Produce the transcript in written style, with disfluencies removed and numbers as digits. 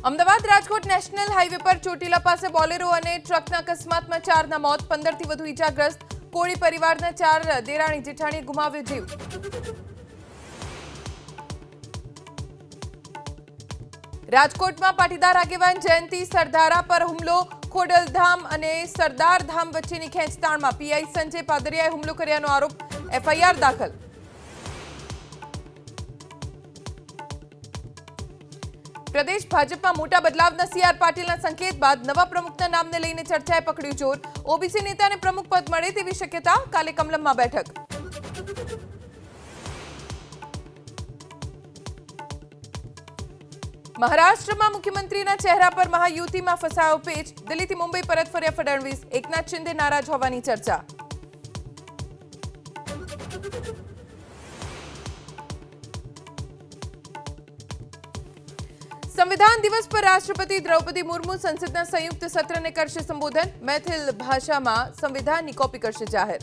Ahmedabad Rajkot national highway પર ચોટીલા પાસે Bolero અને ટ્રકના અકસ્માતમાં 4ના મોત, 15થી વધુ ઈજાગ્રસ્ત. કોળી પરિવારના 4 દેરાણી જેઠાણીએ ગુમાવ્યો જીવ. રાજકોટમાં પાટીદાર આગેવાન જયંતિ સરદારા પર હુમલો. ખોડલધામ અને સરદારધામ વચ્ચેની ખેંચતાણમાં પીઆઈ સંજય પાદરિયાએ હુમલો કર્યાનો આરોપ. એફઆઈઆર દાખલ. પ્રદેશ ભાજપમાં મોટા બદલાવના સીઆર પાટીલના સંકેત બાદ નવા પ્રમુખના નામને લઈને ચર્ચાએ પકડ્યું જોર. ઓબીસી નેતાને પ્રમુખ પદ મળે તેવી શક્યતા. કાલે કમલમમાં બેઠક. મહારાષ્ટ્રમાં મુખ્યમંત્રીના ચહેરા પર મહાયુતિમાં ફસાયો પેચ. દિલ્હીથી મુંબઈ પરત ફર્યા ફડણવીસ. એકનાથ શિંદે નારાજ હોવાની ચર્ચા. સંવિધાન દિવસ પર રાષ્ટ્રપતિ દ્રૌપદી મુર્મુ સંસદના સંયુક્ત સત્રને કરશે સંબોધન. મૈથિલ ભાષામાં સંવિધાનની કોપી કરશે જાહેર.